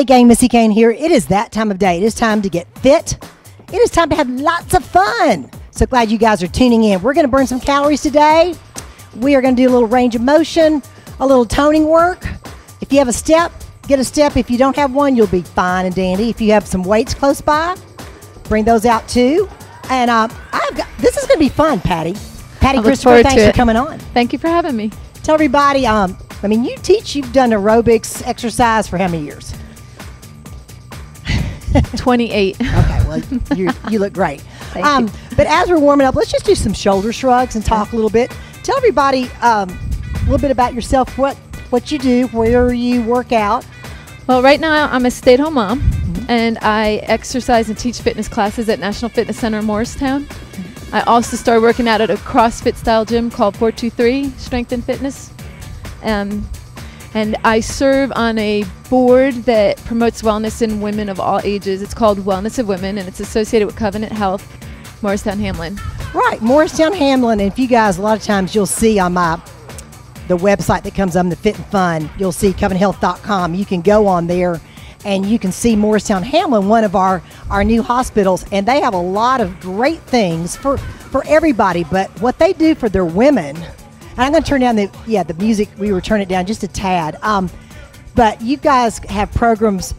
Hey gang, Missy Kane here. It is that time of day. It is time to get fit. It is time to have lots of fun. So glad you guys are tuning in. We're going to burn some calories today. We are going to do a little range of motion, a little toning work. If you have a step, get a step. If you don't have one, you'll be fine and dandy. If you have some weights close by, bring those out too. And this is going to be fun, Patty. Patty Christopher, thanks for coming on. Thank you for having me. Tell everybody, you've done aerobics exercise for how many years? 28. Okay, well, you look great. Thank you. But as we're warming up, let's just do some shoulder shrugs and talk a little bit. Tell everybody a little bit about yourself, what you do, where you work out. Well, right now I'm a stay-at-home mom, and I exercise and teach fitness classes at National Fitness Center in Morristown. I also started working out at a CrossFit-style gym called 423 Strength and Fitness. And I serve on a board that promotes wellness in women of all ages. It's called Wellness of Women, and it's associated with Covenant Health, Morristown-Hamblen. Right, Morristown-Hamblen. And if you guys, a lot of times you'll see on the website that comes on the Fit and Fun, you'll see covenanthealth.com. You can go on there and you can see Morristown-Hamblen, one of our new hospitals, and they have a lot of great things for everybody. But what they do for their women, and I'm going to turn down the music. We were turning it down just a tad. But you guys have programs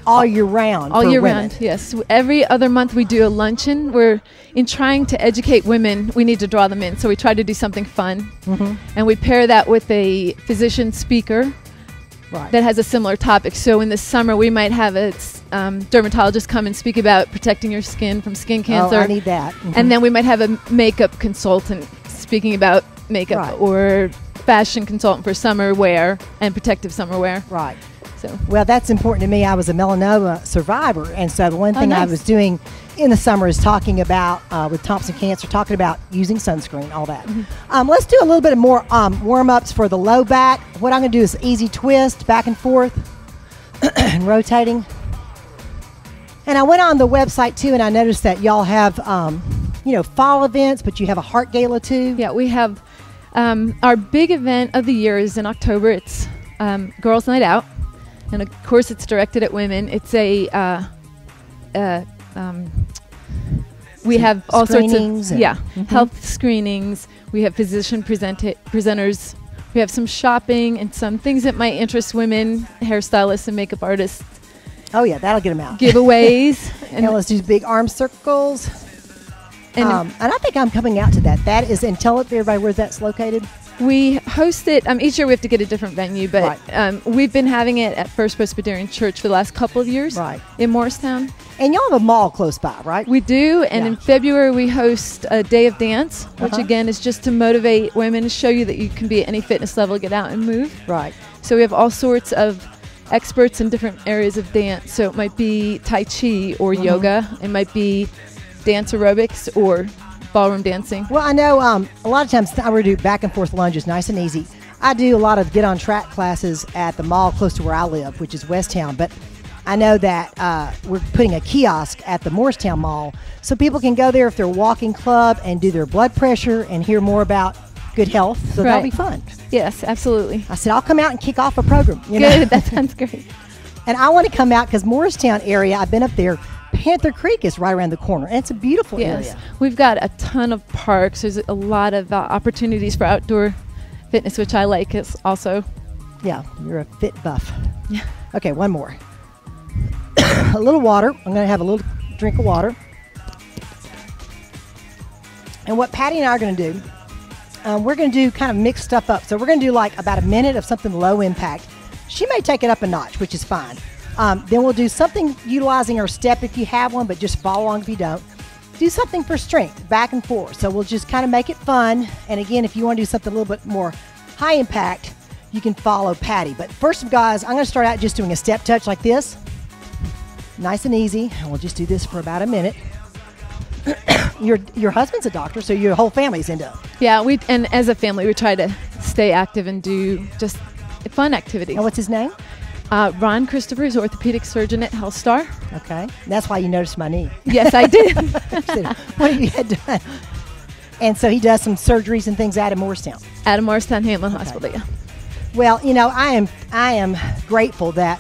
all year round. All year women. round, yes. Every other month we do a luncheon. We're in trying to educate women. We need to draw them in, so we try to do something fun, and we pair that with a physician speaker that has a similar topic. So in the summer we might have a dermatologist come and speak about protecting your skin from skin cancer. Oh, I need that. And then we might have a makeup consultant speaking about makeup, or fashion consultant for summer wear and protective summer wear. Right. So, well, that's important to me. I was a melanoma survivor, and so the one thing I was doing in the summer is talking about with Thompson Cancer, talking about using sunscreen, all that. Let's do a little bit more warm-ups for the low back. What I'm going to do is easy twist back and forth and rotating. And I went on the website too, and I noticed that y'all have fall events, but you have a heart gala too. Yeah, we have our big event of the year is in October. It's Girls Night Out, and of course it's directed at women. It's we have all sorts of health screenings. We have physician presenters. We have some shopping and some things that might interest women, hairstylists and makeup artists. Oh yeah, that'll get them out. Giveaways. and let's do big arm circles. And I think I'm coming out to that. That is, and tell everybody where that's located. We host it, each year we have to get a different venue, but we've been having it at First Presbyterian Church for the last couple of years in Morristown. And y'all have a mall close by, right? We do, and in February we host a Day of Dance, which again is just to motivate women, to show you that you can be at any fitness level, get out and move. Right. So we have all sorts of experts in different areas of dance. So it might be Tai Chi or yoga. It might be dance aerobics or ballroom dancing. Well, I know a lot of times I would do back and forth lunges, nice and easy. I do a lot of get on track classes at the mall close to where I live, which is Westtown. But I know that we're putting a kiosk at the Morristown Mall, so people can go there if they're walking club and do their blood pressure and hear more about good health. So that'll be fun. Yes, absolutely. I said I'll come out and kick off a program. Good, that sounds great. And I want to come out because Morristown area, I've been up there. Panther Creek is right around the corner, and it's a beautiful area. We've got a ton of parks. There's a lot of opportunities for outdoor fitness, which I like also. Yeah, you're a fit buff. Yeah. Okay, one more. A little water. I'm going to have a little drink of water. And what Patty and I are going to do, we're going to do kind of mix stuff up. So we're going to do like about a minute of something low impact. She may take it up a notch, which is fine. Then we'll do something utilizing our step if you have one, but just follow along if you don't. Do something for strength, back and forth. So we'll just kind of make it fun. And again, if you want to do something a little bit more high impact, you can follow Patty. But first, guys, I'm going to start out just doing a step touch like this. Nice and easy. And we'll just do this for about a minute. Your husband's a doctor, so your whole family's into it. Yeah, and as a family, we try to stay active and do just fun activities. And what's his name? Ron Christopher is orthopedic surgeon at HealthStar. Okay. That's why you noticed my knee. Yes, I did. What have you had done? And so he does some surgeries and things out of Morristown. Out of Morristown-Hamblen Hospital, yeah. Well, I am grateful that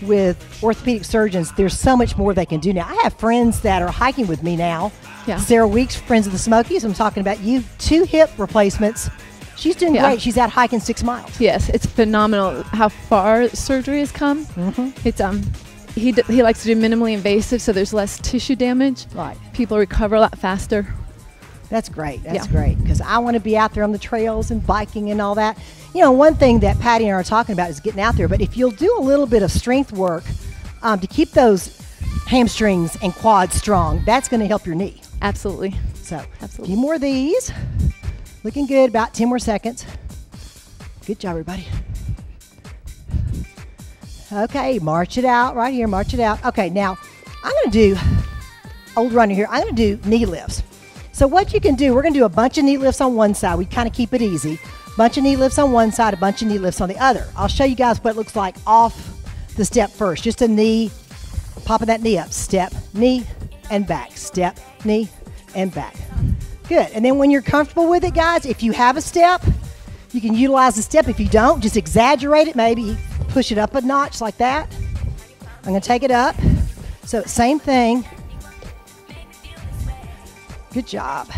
with orthopedic surgeons, there's so much more they can do now. I have friends that are hiking with me now. Yeah. Sarah Weeks, Friends of the Smokies, I'm talking about you. 2 hip replacements. She's doing great. She's out hiking 6 miles. Yes, it's phenomenal how far surgery has come. It's he likes to do minimally invasive, so there's less tissue damage. Right. People recover a lot faster. That's great. That's great, because I want to be out there on the trails and biking and all that. You know, one thing that Patty and I are talking about is getting out there, but if you'll do a little bit of strength work to keep those hamstrings and quads strong, that's going to help your knee. Absolutely. So, Absolutely. a few more of these. Looking good, about 10 more seconds. Good job, everybody. Okay, march it out right here, march it out. Okay, now I'm going to do, old runner here, I'm going to do knee lifts. So what you can do, we're going to do a bunch of knee lifts on one side. We kind of keep it easy. Bunch of knee lifts on one side, a bunch of knee lifts on the other. I'll show you guys what it looks like off the step first. Just a knee, popping that knee up. Step, knee, and back. Step, knee, and back. Good. And then when you're comfortable with it, guys, if you have a step, you can utilize the step. If you don't, just exaggerate it. Maybe push it up a notch like that. I'm going to take it up. So same thing. Good job.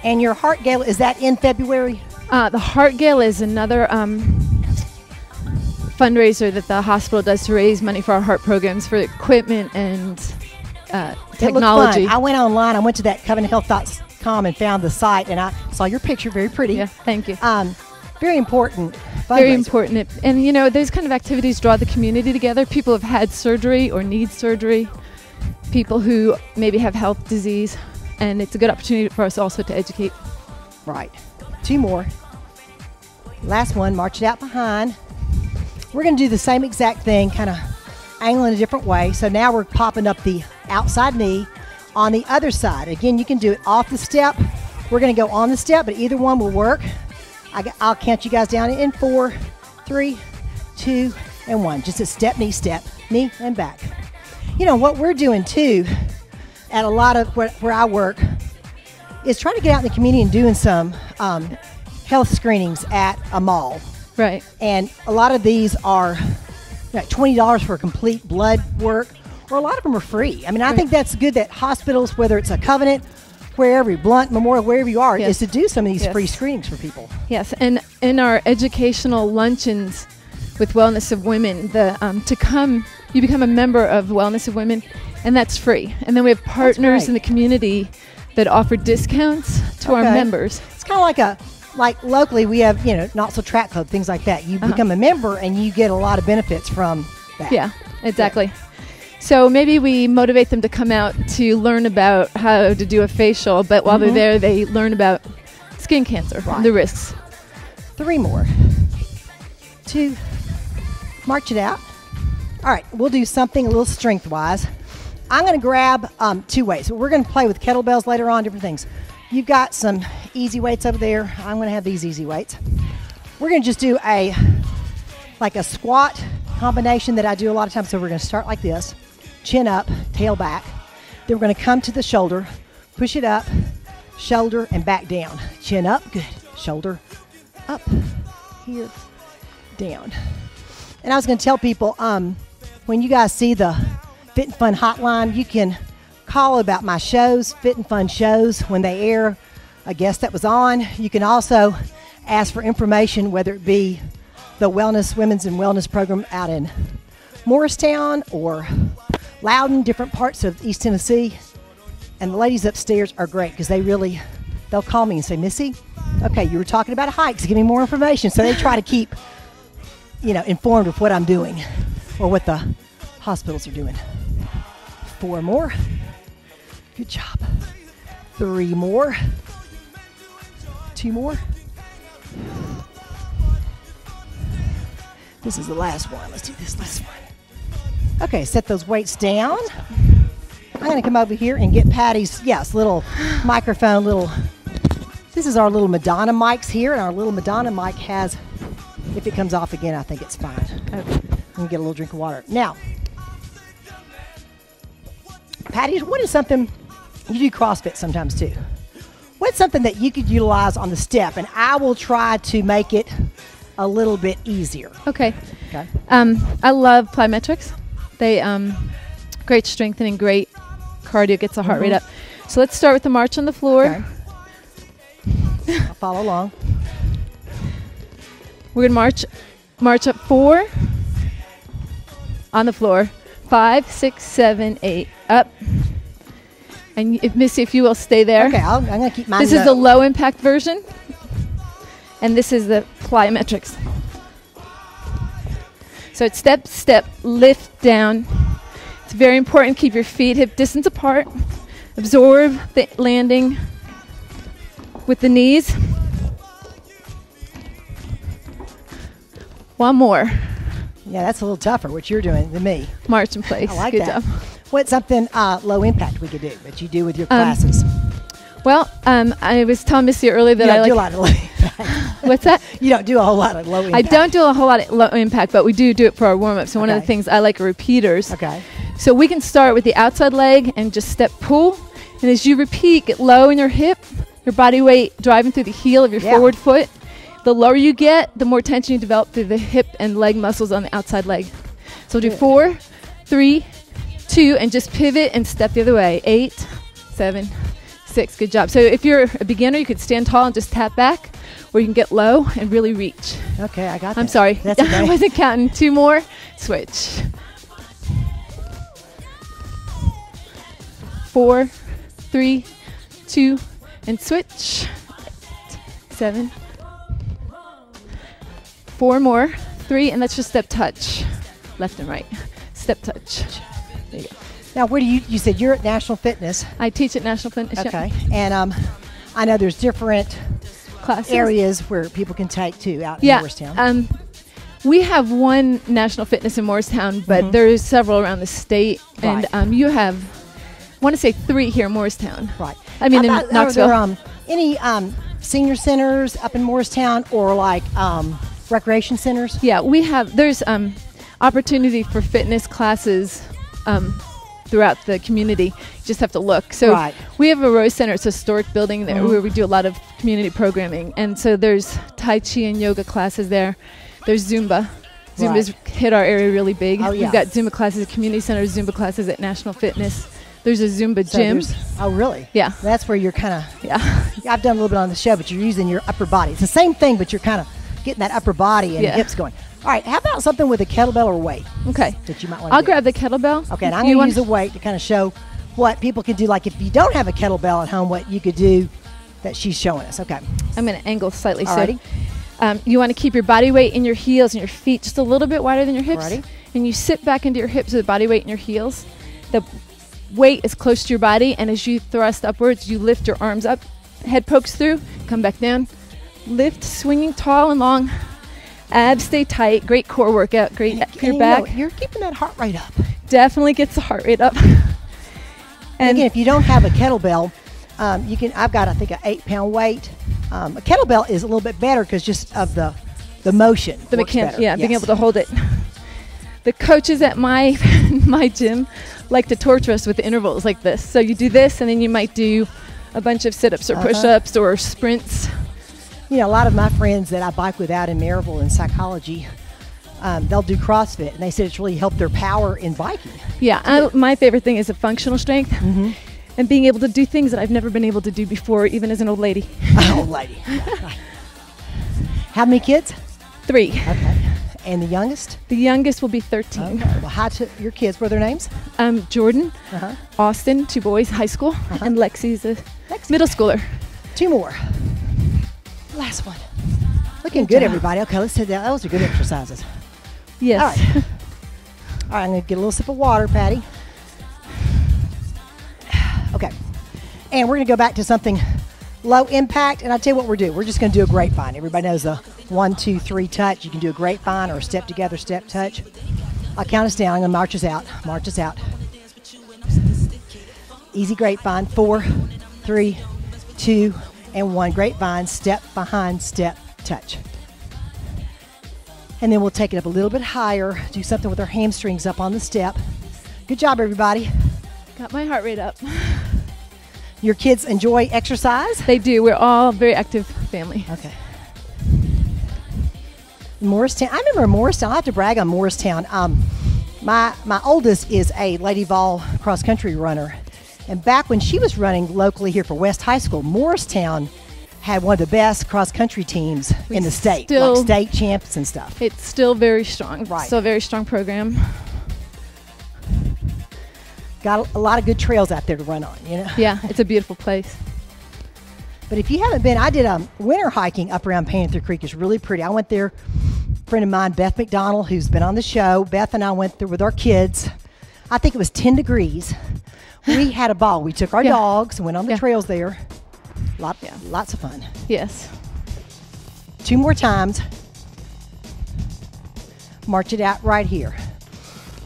And your heart gala, is that in February? The Heart Gala is another fundraiser that the hospital does to raise money for our heart programs for equipment and technology. I went online. I went to that covenanthealth.com and found the site, and I saw your picture. Very pretty. Yeah, thank you. Very important. Very important. And, you know, those kind of activities draw the community together. People have had surgery or need surgery. People who maybe have health disease. And it's a good opportunity for us also to educate. Right. 2 more. Last one, march it out behind. We're going to do the same exact thing, kind of angling a different way. So now we're popping up the outside knee on the other side. Again, you can do it off the step. We're going to go on the step, but either one will work. I'll count you guys down in 4, 3, 2, and 1. Just a step, knee, and back. You know, what we're doing too, at a lot of where I work, is trying to get out in the community and doing some health screenings at a mall. Right. And a lot of these are $20 for complete blood work, or a lot of them are free. I mean, I think that's good that hospitals, whether it's a Covenant, wherever, Blunt, Memorial, wherever you are, is to do some of these free screenings for people. Yes, and in our educational luncheons with Wellness of Women, you become a member of Wellness of Women, and that's free. And then we have partners in the community that offer discounts to our members. It's kind of like locally we have, Not So Track Club, things like that. You become a member and you get a lot of benefits from that. Yeah, exactly. Yeah. So maybe we motivate them to come out to learn about how to do a facial, but while they're there, they learn about skin cancer and the risks. 3 more. 2. March it out. All right, we'll do something a little strength-wise. I'm going to grab 2 weights. We're going to play with kettlebells later on, different things. You've got some easy weights over there. I'm going to have these easy weights. We're going to just do a squat combination that I do a lot of times. So we're going to start like this, chin up, tail back. Then we're going to come to the shoulder, push it up, shoulder, and back down. Chin up, good. Shoulder up, here, down. And I was going to tell people, when you guys see the Fit and Fun hotline, you can call about my shows, Fit and Fun shows, when they air a guest that was on. You can also ask for information, whether it be the Women's and Wellness program out in Morristown or Loudon, different parts of East Tennessee. And the ladies upstairs are great because they'll call me and say, Missy, okay, you were talking about hikes, give me more information. So they try to keep, informed of what I'm doing or what the hospitals are doing. 4 more. Good job. 3 more. 2 more. This is the last one. Let's do this last one. Okay, set those weights down. I'm going to come over here and get Patty's, little microphone, this is our little Madonna mics here, and our little Madonna mic has, if it comes off again, I think it's fine. Okay. I'm going to get a little drink of water. Now, Patty, what is something, you do CrossFit sometimes too. What's something that you could utilize on the step? And I will try to make it a little bit easier. Okay. Okay. I love plyometrics. They great strengthening, great cardio, gets the heart rate up. So let's start with the march on the floor. Okay. I'll follow along. We're gonna march up 4 on the floor, 5, 6, 7, 8, up. And Missy, if you will stay there. Okay, I'm gonna keep mine. This is the low impact version, and this is the plyometrics. So it's step, step, lift down. It's very important. Keep your feet hip distance apart. Absorb the landing with the knees. One more. Yeah, that's a little tougher, what you're doing than me. March in place. I like Good that. job. What's something low impact we could do that you do with your classes? Well, I was telling Missy earlier that I like. Do a lot of low impact. What's that? You don't do a whole lot of low impact. I don't do a whole lot of low impact, but we do it for our warm-up. So one of the things I like are repeaters. Okay. So we can start with the outside leg and just step pull. And as you repeat, get low in your hip, your body weight driving through the heel of your forward foot. The lower you get, the more tension you develop through the hip and leg muscles on the outside leg. So we'll do 4, 3, 2, and just pivot and step the other way. 8, 7, 6. Good job. So if you're a beginner, you could stand tall and just tap back, or you can get low and really reach. Okay, I got that. I'm sorry. That's okay. I wasn't counting. 2 more. Switch. 4, 3, 2, and switch. 8, 7. 4 more. 3, and let's just step touch. Left and right. Step touch. There you go. Now, where do you said you're at National Fitness. I teach at National Fitness. Okay. And I know there's different classes. Areas where people can take too out in Morristown. We have one National Fitness in Morristown, but there's several around the state. Right. And you have, I want to say 3 here in Morristown. Right. I mean, in Knoxville. Are there any senior centers up in Morristown or like recreation centers? Yeah, we have. There's opportunity for fitness classes throughout the community. You just have to look. So we have a Rose Center. It's a historic building there where we do a lot of community programming. And so there's Tai Chi and yoga classes there. There's Zumba. Zumba's hit our area really big. Oh, yeah. We've got Zumba classes at community centers, Zumba classes at National Fitness. There's a Zumba gym. Oh, really? Yeah. That's where you're kind of, I've done a little bit on the show, but you're using your upper body. It's the same thing, but you're kind of getting that upper body and hips going. All right, how about something with a kettlebell or weight? Okay. That you might want to I'll grab the kettlebell. Okay, and I'm going to use a weight to kind of show what people can do. Like if you don't have a kettlebell at home, what you could do that she's showing us. Okay. I'm going to angle slightly. Alrighty. So you want to keep your body weight in your heels and your feet just a little bit wider than your hips. Alrighty. And you sit back into your hips with the body weight in your heels. The weight is close to your body, and as you thrust upwards, you lift your arms up. Head pokes through, come back down. Lift, swinging tall and long. Abs stay tight. Great core workout. Great for your back. You're keeping that heart rate up. Definitely gets the heart rate up. And again, if you don't have a kettlebell, you can. I've got, I think, an 8-pound weight. A kettlebell is a little bit better because just of the motion. The mechanics. Yeah, being able to hold it. The coaches at my gym like to torture us with intervals like this. So you do this, and then you might do a bunch of sit-ups or push-ups or sprints. You know, a lot of my friends that I bike with out in Maryville in psychology, they'll do CrossFit, and they said it's really helped their power in biking. Yeah, my favorite thing is the functional strength and being able to do things that I've never been able to do before, even as an old lady. An old lady. How many kids? 3. Okay. And the youngest? The youngest will be 13. Okay. Well, hi to your kids. What are their names? Jordan, Austin, 2 boys, high school, and Lexi's a middle schooler. 2 more. Last one. Looking good, everybody. Okay, let's sit down. Those are good exercises. Yes. All right. All right, I'm going to get a little sip of water, Patty. Okay. And we're going to go back to something low impact. And I'll tell you what we're doing. We're just going to do a grapevine. Everybody knows a 1, 2, 3 touch. You can do a grapevine or a step together, step touch. I'll count us down. I'm going to march us out. March us out. Easy grapevine. 4, 3, 2, and 1. Grapevine, step behind step, touch. And then we'll take it up a little bit higher, do something with our hamstrings up on the step. Good job, everybody. Got my heart rate up. Your kids enjoy exercise? They do. We're all a very active family. Okay. Morristown. I remember Morristown. I have to brag on Morristown. My oldest is a Lady Vol cross country runner, and back when she was running locally here for West High School, Morristown had one of the best cross country teams in the state, like state champs and stuff. It's still very strong. Right. Still a very strong program. Got a lot of good trails out there to run on, you know. Yeah, it's a beautiful place. But if you haven't been, I did winter hiking up around Panther Creek. It's really pretty. I went there. A friend of mine, Beth McDonald, who's been on the show. Beth and I went there with our kids. I think it was 10 degrees. We had a ball. We took our dogs and went on the trails there. Lots of fun. Yes. 2 more times. March it out right here.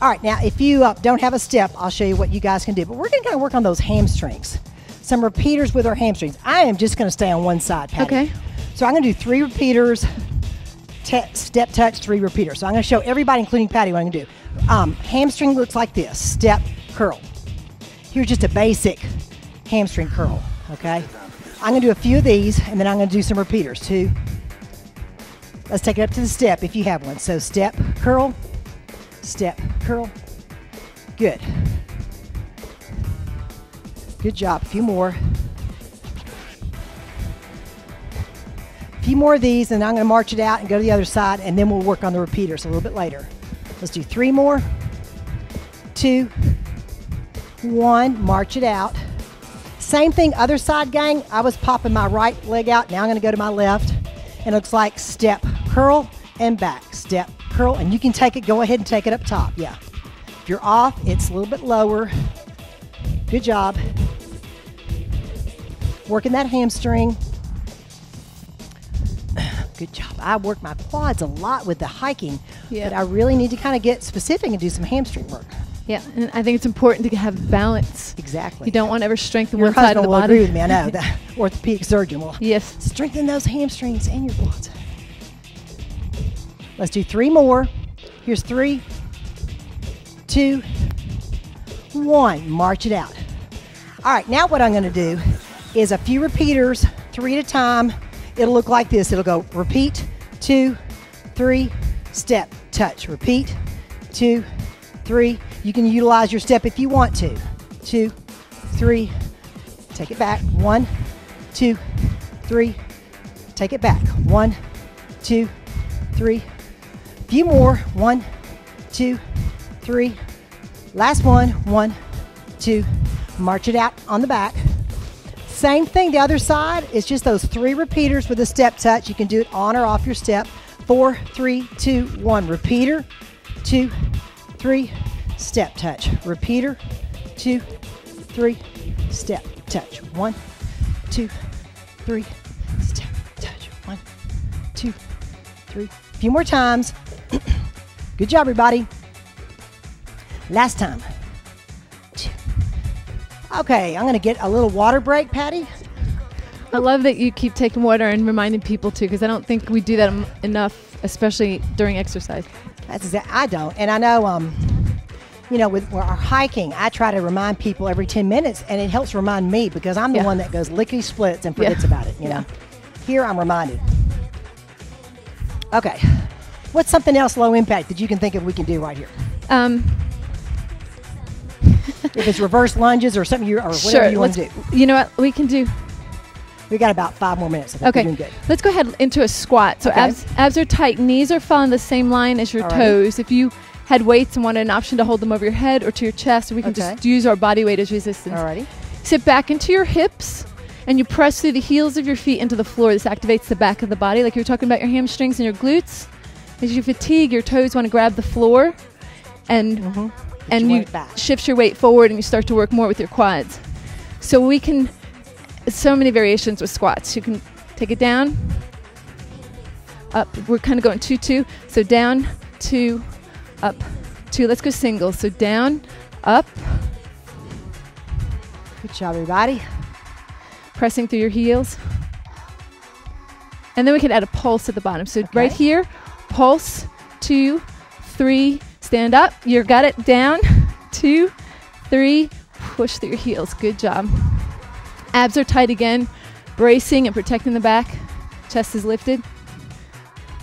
All right, now if you don't have a step, I'll show you what you guys can do. But we're going to kind of work on those hamstrings. Some repeaters with our hamstrings. I am just going to stay on one side, Patty. Okay. So I'm going to do 3 repeaters, step, touch, 3 repeaters. So I'm going to show everybody, including Patty, what I'm going to do. Hamstring looks like this: step, curl. Here's just a basic hamstring curl, okay? I'm going to do a few of these, and then I'm going to do some repeaters. 2. Let's take it up to the step if you have one. So step, curl, step, curl. Good. Good job. A few more. A few more of these, and I'm going to march it out and go to the other side, and then we'll work on the repeaters a little bit later. Let's do 3 more. 2, 1. March it out. Same thing, other side, gang. I was popping my right leg out. Now I'm going to go to my left. And it looks like step, curl, and back. Step, curl, and you can take it. Go ahead and take it up top. Yeah. If you're off, it's a little bit lower. Good job. Working that hamstring. Good job. I work my quads a lot with the hiking, but I really need to kind of get specific and do some hamstring work. Yeah, and I think it's important to have balance. Exactly. You don't want to ever strengthen Your one side of the husband will body. agree with me, I know. The orthopedic surgeon will. Yes. Strengthen those hamstrings and your quads. Let's do 3 more. Here's 3, 2, 1. March it out. All right, now what I'm going to do is a few repeaters, 3 at a time. It'll look like this. It'll go repeat, 2, 3, step, touch. Repeat, 2, 3. You can utilize your step if you want to. 2, 3. Take it back. 1, 2, 3. Take it back. 1, 2, 3. A few more. 1, 2, 3. Last one. 1, 2. March it out on the back. Same thing the other side. It's just those 3 repeaters with a step touch. You can do it on or off your step. 4, 3, 2, 1. Repeater. 2, 3. Step touch. Repeater. 2, 3. Step touch. 1, 2, 3. Step touch. 1, 2, 3. A few more times. Good job, everybody. Last time. 2. Okay, I'm going to get a little water break, Patty. I love that you keep taking water and reminding people too, because I don't think we do that enough, especially during exercise. That's exactly. I don't, and I know. You know, with our hiking, I try to remind people every 10 minutes, and it helps remind me because I'm the one that goes lickety splits and forgets about it. You know, here I'm reminded. Okay, what's something else low impact that you can think of we can do right here? If it's reverse lunges or something, or whatever you want to do. You know what we can do? We got about 5 more minutes. I think we're doing good. Let's go ahead into a squat. So abs are tight, knees are following the same line as your toes. If you had weights and wanted an option to hold them over your head or to your chest, we can just use our body weight as resistance. Alrighty. Sit back into your hips and you press through the heels of your feet into the floor. This activates the back of the body, like you were talking about your hamstrings and your glutes. As you fatigue, your toes want to grab the floor, and you shift your weight forward and you start to work more with your quads. So we can, so many variations with squats. You can take it down, up. We're kind of going 2-2. So down, 2, up, 2. Let's go single. So down, up. Good job, everybody. Pressing through your heels. And then we can add a pulse at the bottom. So right here, pulse, 2, 3, stand up. You got it. Down, 2, 3, push through your heels. Good job. Abs are tight again, bracing and protecting the back. Chest is lifted.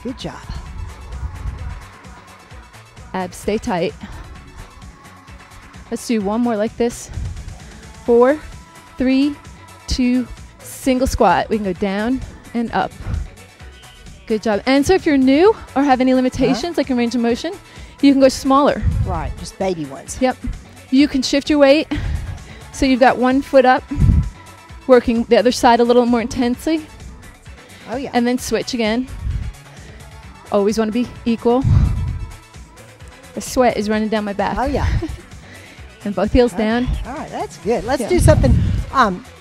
Good job. Abs stay tight. Let's do one more like this. 4, 3, 2, single squat. We can go down and up. Good job. And so if you're new or have any limitations, like in range of motion, you can go smaller. Right, just baby ones. Yep. You can shift your weight. So you've got one foot up, working the other side a little more intensely. Oh, yeah. And then switch again. Always want to be equal. The sweat is running down my back. Oh, yeah. And both heels down. All right, that's good. Let's do something.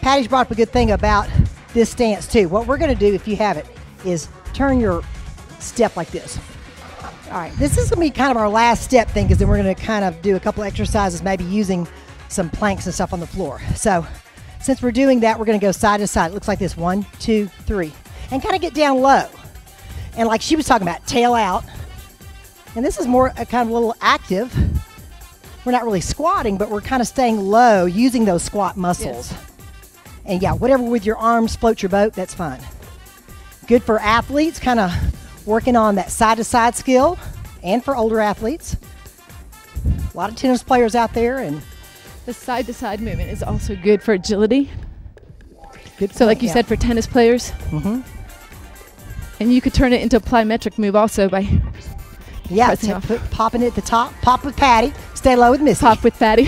Patty's brought up a good thing about this stance, too. What we're going to do, if you have it, is turn your step like this. All right, this is going to be kind of our last step thing, because then we're going to kind of do a couple exercises, maybe using some planks and stuff on the floor. So since we're doing that, we're going to go side to side. It looks like this. 1, 2, 3. And kind of get down low. And like she was talking about, tail out. And this is more a kind of a little active. We're not really squatting, but we're kind of staying low using those squat muscles. Yes. And yeah, whatever with your arms floats your boat, that's fine. Good for athletes, kind of working on that side-to-side skill, and for older athletes. A lot of tennis players out there. And the side-to-side movement is also good for agility. Good so like you said, for tennis players. Mm-hmm. And you could turn it into a plyometric move also by popping it at the top. Pop with Patty. Stay low with Missy. Pop with Patty.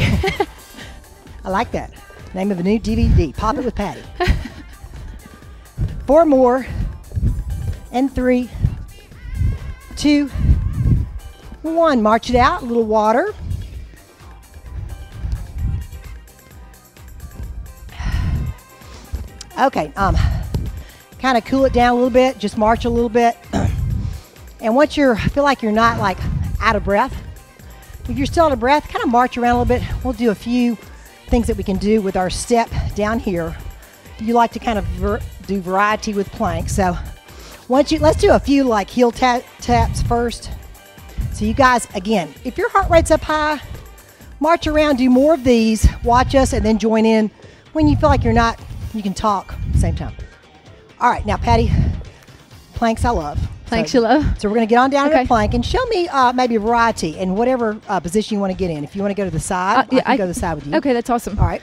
I like that. Name of a new DVD. Pop it with Patty. 4 more. And 3, 2, 1. March it out. A little water. Okay. Kind of cool it down a little bit. Just march a little bit. And once feel like you're not like out of breath, if you're still out of breath, kind of march around a little bit. We'll do a few things that we can do with our step down here. You like to kind of do variety with planks. So let's do a few like heel taps first. So you guys, again, if your heart rate's up high, march around, do more of these, watch us, and then join in. When you feel like you're not, you can talk at the same time. All right, now Patty, planks I love. Planks you love. So we're going to get on down to the plank and show me maybe a variety in whatever position you want to get in. If you want to go to the side, I can go to the side with you. Okay, that's awesome. All right.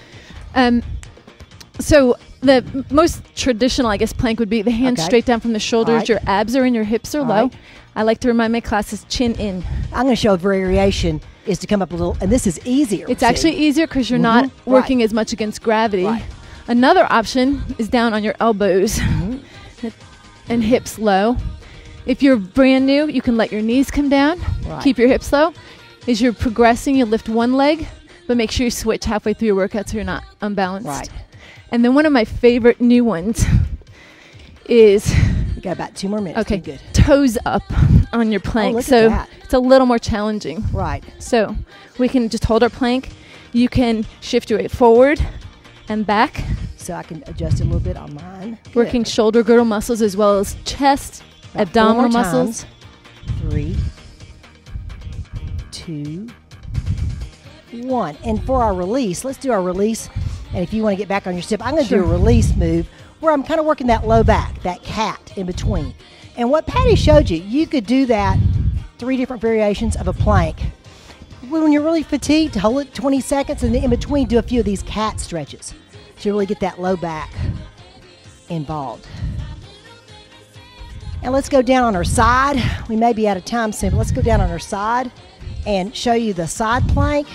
So the most traditional, I guess, plank would be the hands straight down from the shoulders. Right. Your abs are in, your hips are low. Right. I like to remind my classes chin in. I'm going to show a variation is to come up a little, and this is easier. It's actually easier because you're not working as much against gravity. Right. Another option is down on your elbows and hips low. If you're brand new, you can let your knees come down, keep your hips low. As you're progressing, you lift one leg, but make sure you switch halfway through your workout so you're not unbalanced. Right. And then one of my favorite new ones is... We got about 2 more minutes. Okay, good. Toes up on your plank. Look at that. It's a little more challenging. Right. So we can just hold our plank. You can shift your weight forward and back. So I can adjust it a little bit on mine. Good. Working shoulder girdle muscles as well as chest, abdominal muscles. 3, 2, 1. And for our release, let's do our release. And if you want to get back on your step, I'm going to do a release move where I'm kind of working that low back, that cat in between. And what Patty showed you, you could do that 3 different variations of a plank. When you're really fatigued, hold it 20 seconds, and then in between, do a few of these cat stretches to really get that low back involved. And let's go down on our side. We may be out of time soon, but let's go down on our side and show you the side plank.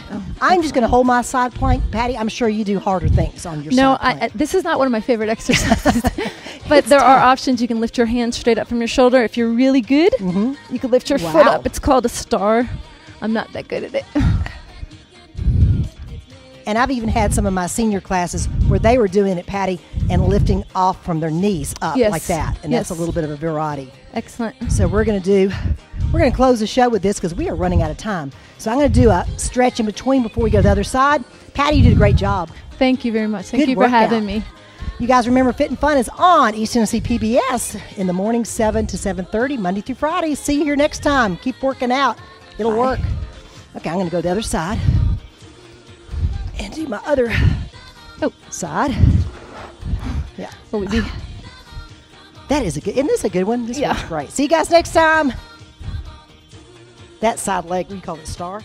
I'm just going to hold my side plank. Patty, I'm sure you do harder things on your side plank. No, this is not one of my favorite exercises. But there are options. You can lift your hands straight up from your shoulder. If you're really good, you can lift your foot up. It's called a star. I'm not that good at it. And I've even had some of my senior classes where they were doing it, Patty, and lifting off from their knees up like that. And that's a little bit of a variety. Excellent. So we're going to close the show with this because we are running out of time. So I'm going to do a stretch in between before we go to the other side. Patty, you did a great job. Thank you very much. Thank you for having me. You guys remember Fit and Fun is on East Tennessee PBS in the morning, 7 to 7:30, Monday through Friday. See you here next time. Keep working out. It'll work. Okay, I'm going to go to the other side and do my other side. Yeah. What would be? That is a good. Isn't this a good one? This one's great. See you guys next time. that side leg, we call it star.